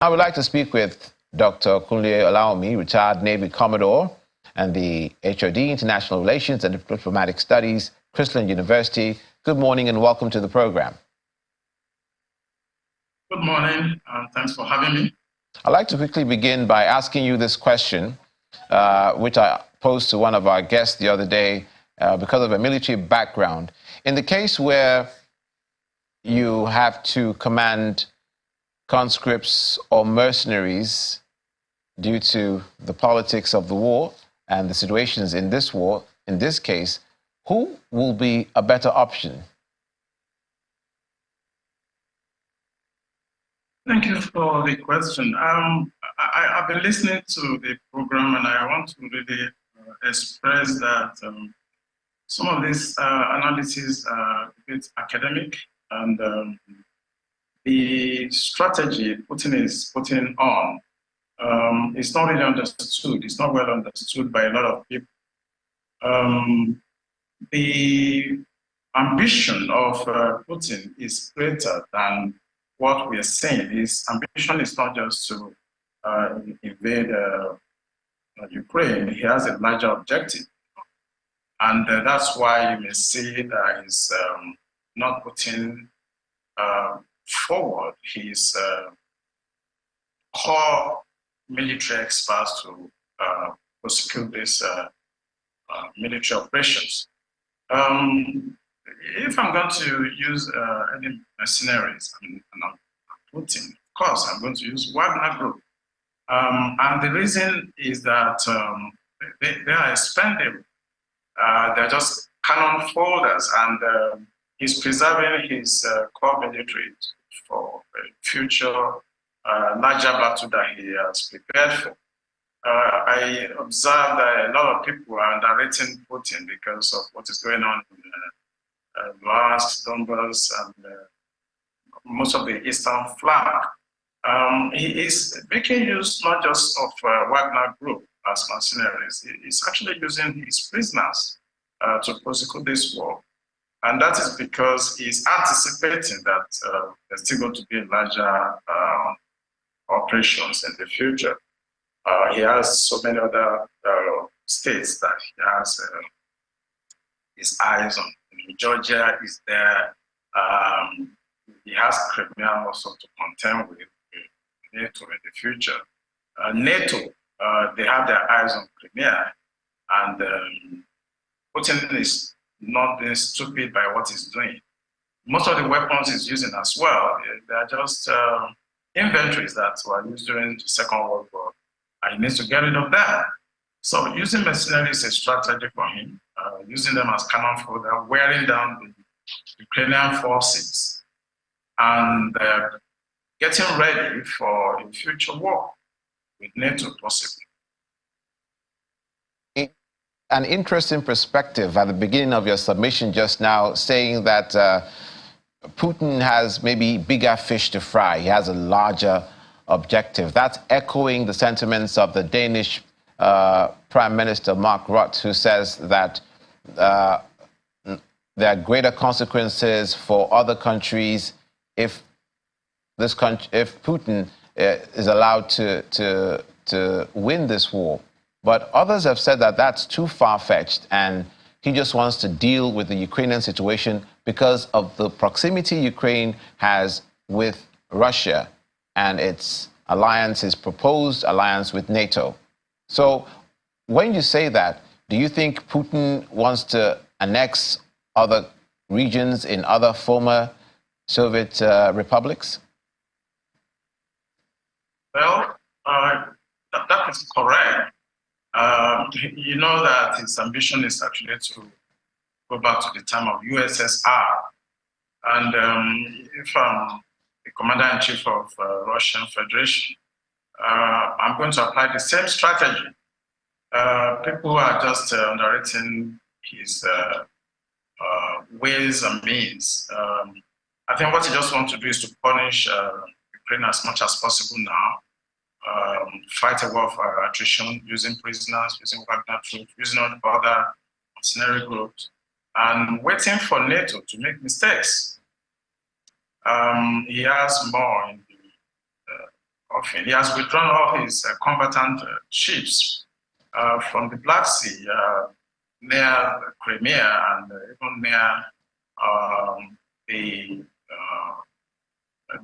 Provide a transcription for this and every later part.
I would like to speak with Dr. Kunle Olawunmi, retired Navy Commodore and the HOD, International Relations and Diplomatic Studies, Chrisland University. Good morning and welcome to the program. Good morning, and thanks for having me. I'd like to quickly begin by asking you this question, which I posed to one of our guests the other day because of a military background. In the case where you have to command conscripts or mercenaries due to the politics of the war and the situations in this war, in this case, who will be a better option? Thank you for the question. I've been listening to the program, and I want to really express that some of these analyses are a bit academic, and the strategy Putin is putting on is not really understood. It's not well understood by a lot of people. The ambition of Putin is greater than what we are saying. His ambition is not just to invade Ukraine. He has a larger objective. And that's why you may see that he's not putting forward his core military experts to prosecute these military operations. If I'm going to use any mercenaries, and I'm Putin, of course, I'm going to use Wagner Group. And the reason is that they are expendable. They're just cannon folders, and he's preserving his core military for a future larger battle that he has prepared for. I observe that a lot of people are underrating Putin because of what is going on in Luhansk, Donbass, and most of the eastern flank. He is making use not just of Wagner Group as mercenaries. He's actually using his prisoners to prosecute this war. And that is because he's anticipating that there's still going to be larger operations in the future. He has so many other states that he has his eyes on. Georgia is there. He has Crimea also to contend with NATO in the future. NATO, they have their eyes on Crimea, and Putin is not being stupid by what he's doing. Most of the weapons he's using as well, they are just inventories that were used during the Second World War, and he needs to get rid of them. So using mercenaries is a strategy for him, using them as cannon fodder, wearing down the Ukrainian forces, and getting ready for a future war with NATO possibly. An interesting perspective at the beginning of your submission just now, saying that Putin has maybe bigger fish to fry. He has a larger objective. That's echoing the sentiments of the Danish Prime Minister Mark Rutte, who says that there are greater consequences for other countries if Putin is allowed to win this war. But others have said that that's too far-fetched, and he just wants to deal with the Ukrainian situation because of the proximity Ukraine has with Russia and its alliance, his proposed alliance with NATO. So when you say that, do you think Putin wants to annex other regions in other former Soviet republics? Well, that is correct. You know that his ambition is actually to go back to the time of USSR. And if I'm the commander-in-chief of Russian Federation, I'm going to apply the same strategy. People are just underrating his ways and means. I think what he just wants to do is to punish Ukraine as much as possible now. Fight a war for attrition, using prisoners, using Wagner troops, using other mercenary groups, and waiting for NATO to make mistakes. He has more in the often. He has withdrawn all his combatant ships from the Black Sea, near Crimea, and even near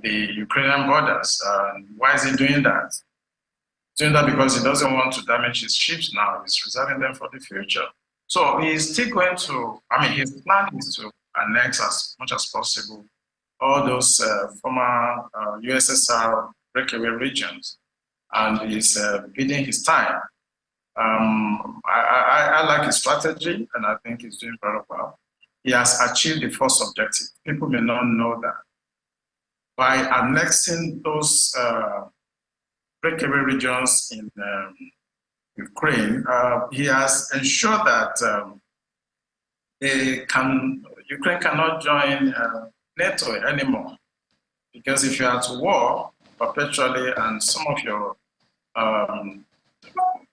the Ukrainian borders. Why is he doing that? Doing that because he doesn't want to damage his ships now. He's reserving them for the future. So he's still going to, his plan is to annex as much as possible all those former USSR breakaway regions, and he's biding his time. I like his strategy, and I think he's doing very well. He has achieved the first objective. People may not know that. By annexing those breakaway regions in Ukraine, he has ensured that Ukraine cannot join NATO anymore. Because if you are at war perpetually and some of your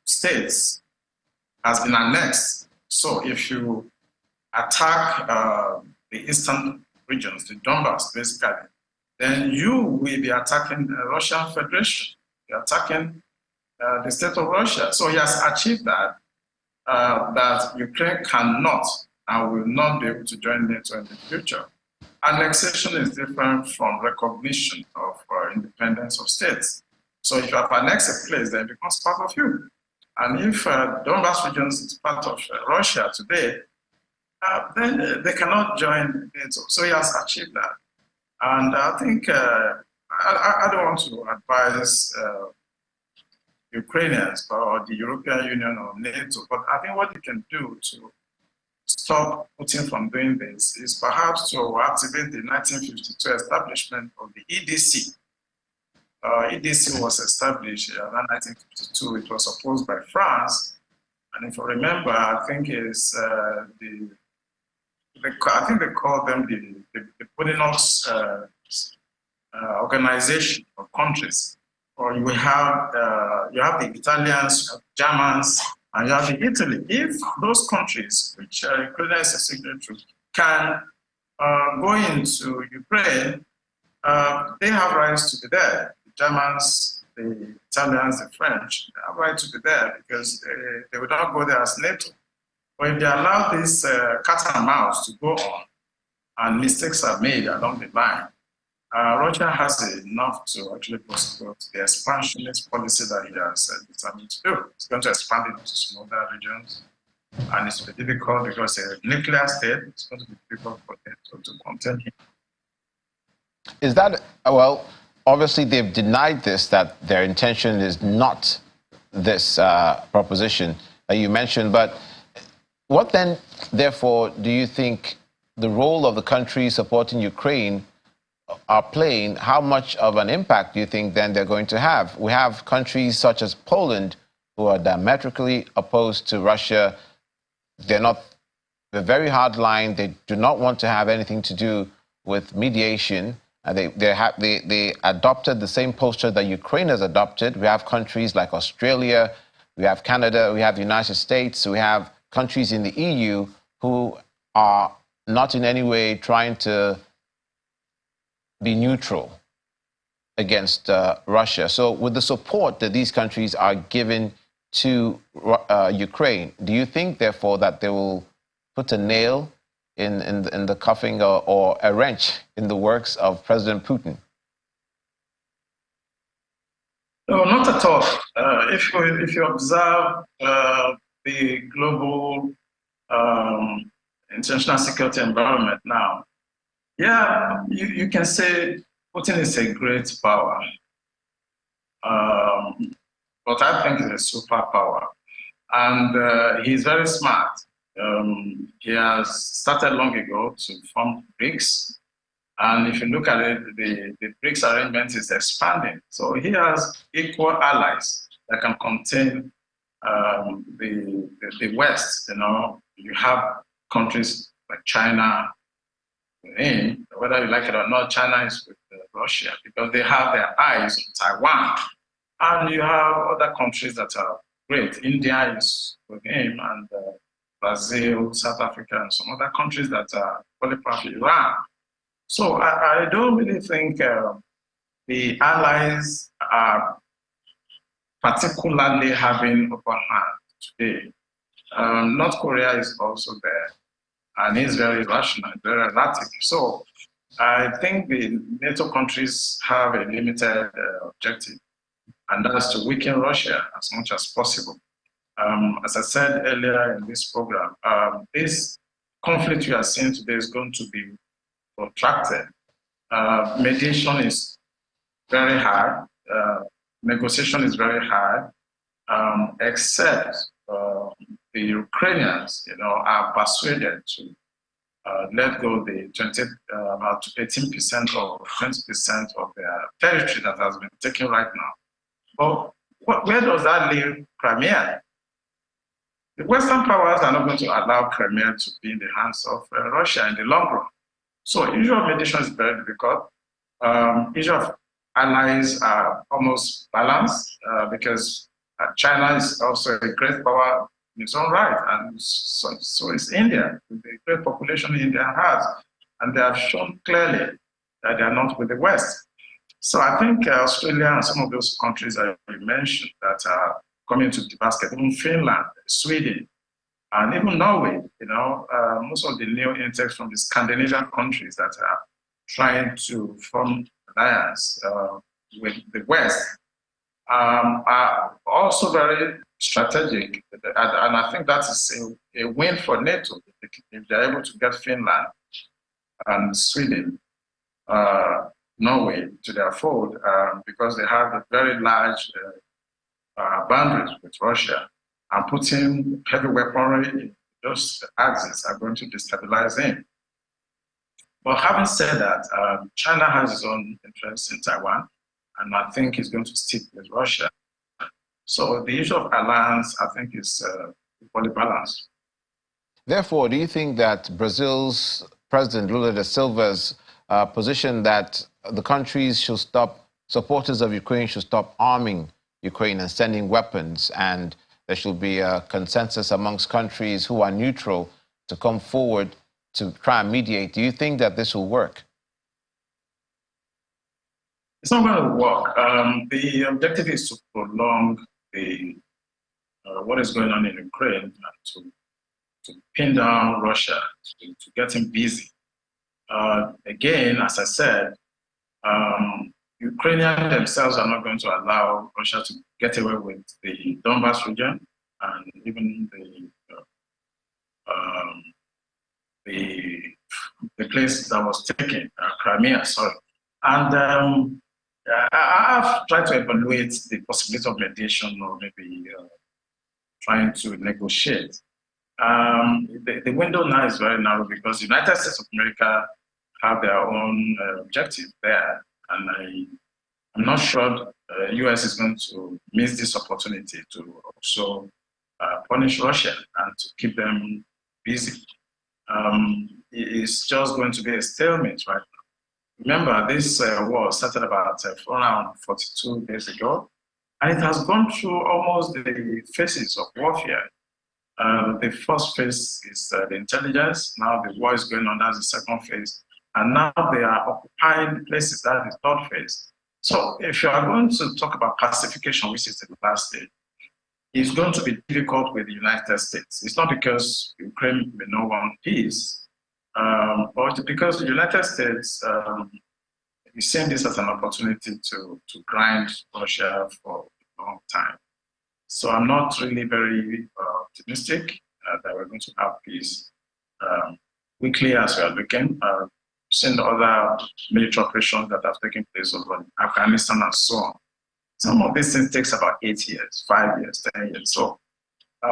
states has been annexed, so if you attack the eastern regions, the Donbass basically, then you will be attacking the Russian Federation. You're attacking the state of Russia. So he has achieved that, that Ukraine cannot and will not be able to join NATO in the future. Annexation is different from recognition of independence of states. So if you have annexed a place, then it becomes part of you. And if Donbass region is part of Russia today, then they cannot join NATO. So he has achieved that. And I think, I don't want to advise Ukrainians or the European Union or NATO, but I think what you can do to stop Putin from doing this is perhaps to activate the 1952 establishment of the EDC. EDC was established around 1952. It was opposed by France, and if I remember, I think it's I think they call them the Putins organization of countries. Or you have the Italians, you have Germans, and you have the Italy. If those countries, which Ukraine is a signatory, can go into Ukraine, they have rights to be there. The Germans, the Italians, the French, they have right to be there because they would not go there as NATO. But if they allow this cat and mouse to go on, and mistakes are made along the line, Russia has enough to actually prosecute the expansionist policy that he has determined to do. It's going to expand it to smaller regions, and it's very difficult because a nuclear state, it's going to be difficult for them to contain him. Is that, well, obviously they've denied this, that their intention is not this proposition that you mentioned, but what then, therefore, do you think the role of the countries supporting Ukraine are playing? How much of an impact do you think then they're going to have? We have countries such as Poland who are diametrically opposed to Russia. They're very hard line. They do not want to have anything to do with mediation. They adopted the same posture that Ukraine has adopted. We have countries like Australia, we have Canada, we have the United States, we have countries in the EU who are not in any way trying to be neutral against Russia. So with the support that these countries are giving to Ukraine, do you think, therefore, that they will put a nail in the coffin or a wrench in the works of President Putin? No, not at all. If you observe the global international security environment now, yeah, you can say Putin is a great power, but I think he's a superpower, and he's very smart. He has started long ago to form BRICS, and if you look at it, the BRICS arrangement is expanding. So he has equal allies that can contain the West. You know, you have countries like China. Whether you like it or not, China is with Russia because they have their eyes on Taiwan. And you have other countries that are great. India is with him, and Brazil, South Africa, and some other countries that are quite powerful, Iran. So I don't really think the allies are particularly having upper hand today. North Korea is also there, and is very rational, very erratic. So I think the NATO countries have a limited objective, and that's to weaken Russia as much as possible. As I said earlier in this program, this conflict you are seeing today is going to be protracted. Mediation is very hard. Negotiation is very hard, except the Ukrainians, are persuaded to let go the about 18% or 20% of their territory that has been taken right now. But where does that leave Crimea? The Western powers are not going to allow Crimea to be in the hands of Russia in the long run. So issue of mediation is very difficult. Issue of allies are almost balanced because China is also a great power in its own right, and so is India, with the great population India has, and they have shown clearly that they are not with the West. So I think Australia and some of those countries that you mentioned that are coming to the basket, even Finland, Sweden, and even Norway, most of the new intakes from the Scandinavian countries that are trying to form alliance with the West are also very strategic. And I think that is a win for NATO if they're able to get Finland and Sweden, Norway to their fold, because they have a very large boundaries with Russia. And putting heavy weaponry in those axes are going to destabilize them. But having said that, China has its own interests in Taiwan, and I think it's going to stick with Russia. So the issue of alliance, I think, is equally balanced. Therefore, do you think that Brazil's President Lula da Silva's position that the countries should stop, supporters of Ukraine should stop arming Ukraine and sending weapons, and there should be a consensus amongst countries who are neutral to come forward to try and mediate, do you think that this will work? It's not going to work. The objective is to prolong what is going on in Ukraine and to pin down Russia, to get him busy. Again, as I said, Ukrainians themselves are not going to allow Russia to get away with the Donbas region and even the place that was taken, Crimea, sorry. And I've tried to evaluate the possibility of mediation or maybe trying to negotiate. The window now is very narrow because the United States of America have their own objective there, and I'm not sure the US is going to miss this opportunity to also punish Russia and to keep them busy. It's just going to be a stalemate right now. Remember, this war started about 442 days ago, and it has gone through almost the phases of warfare. The first phase is the intelligence. Now the war is going on, that's the second phase. And now they are occupying places, that's the third phase. So if you are going to talk about pacification, which is the last stage, it's going to be difficult with the United States. It's not because Ukraine may not want peace, but because the United States is seeing this as an opportunity to grind Russia for a long time. So I'm not really very optimistic that we're going to have peace quickly as we are looking. Seen other military operations that have taken place over in Afghanistan and so on. Some of these things takes about 8 years, 5 years, 10 years. So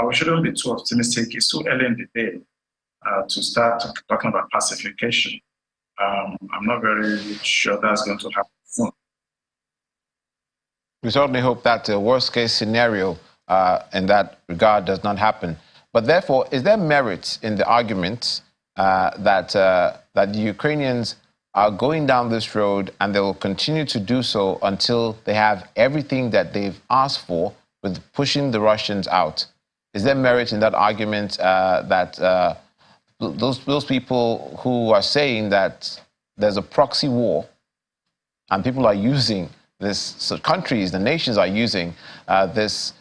we shouldn't be too optimistic. It's too early in the day to start talking about pacification. I'm not very sure that's going to happen soon. We certainly hope that the worst case scenario in that regard does not happen. But therefore, is there merit in the argument that the Ukrainians are going down this road and they will continue to do so until they have everything that they've asked for with pushing the Russians out? Is there merit in that argument that those people who are saying that there's a proxy war And people are using this, so countries, the nations are using this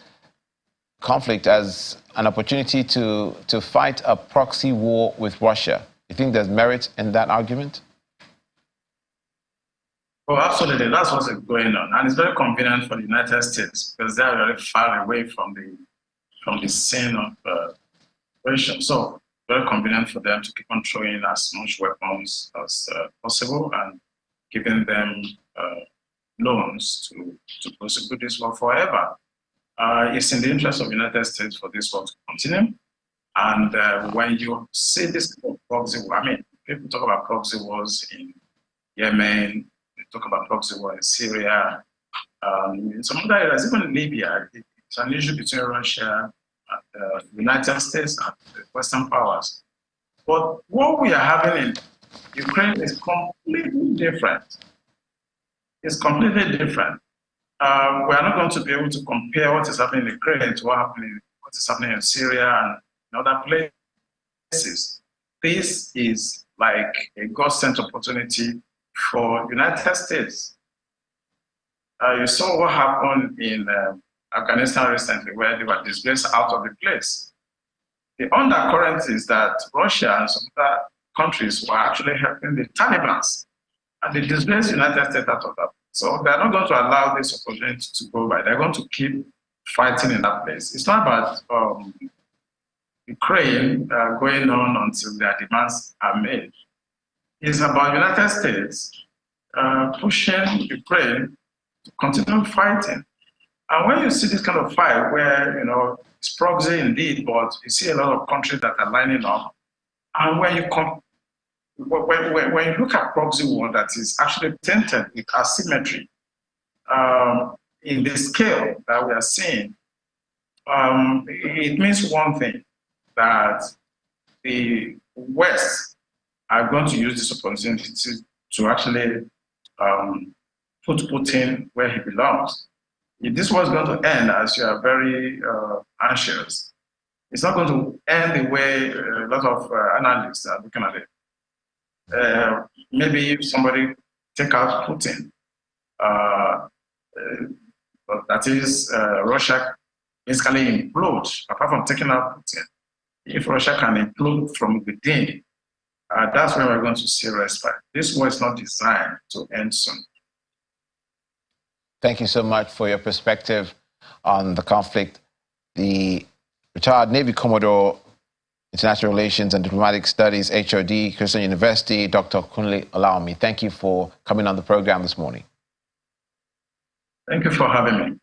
conflict as an opportunity to fight a proxy war with Russia. You think there's merit in that argument? Oh, absolutely. That's what's going on. And it's very convenient for the United States because they're very far away from the scene of operation. So very convenient for them to keep on throwing as much weapons as possible and giving them loans to prosecute this war forever. It's in the interest of the United States for this war to continue. And when you see this proxy war, I mean, people talk about proxy wars in Yemen, they talk about proxy war in Syria, in some other areas, even in Libya. It's an issue between Russia and the United States and the Western powers. But what we are having in Ukraine is completely different. It's completely different. We are not going to be able to compare what is happening in Ukraine to what is happening in Syria and in other places. This is like a God-sent opportunity for United States. You saw what happened in Afghanistan recently, where they were displaced out of the place. The undercurrent is that Russia and some other countries were actually helping the Taliban, and they displaced the United States out of that. So they're not going to allow this opportunity to go by. They're going to keep fighting in that place. It's not about Ukraine going on until their demands are made. It's about United States pushing Ukraine to continue fighting. And when you see this kind of fight where, you know, it's proxy indeed, but you see a lot of countries that are lining up, and when you look at proxy war that is actually tainted with asymmetry in the scale that we are seeing, it means one thing, that the West are going to use this opportunity to actually put Putin where he belongs. If this was going to end, as you are very anxious, it's not going to end the way a lot of analysts are looking at it. Maybe if somebody take out Putin, that is, Russia basically implodes, apart from taking out Putin. If Russia can implode from within, that's when we're going to see respite. This war is not designed to end soon. Thank you so much for your perspective on the conflict. The retired Navy Commodore, International Relations and Diplomatic Studies, HOD, Christian University, Dr. Kunle Olawunmi. Thank you for coming on the program this morning. Thank you for having me.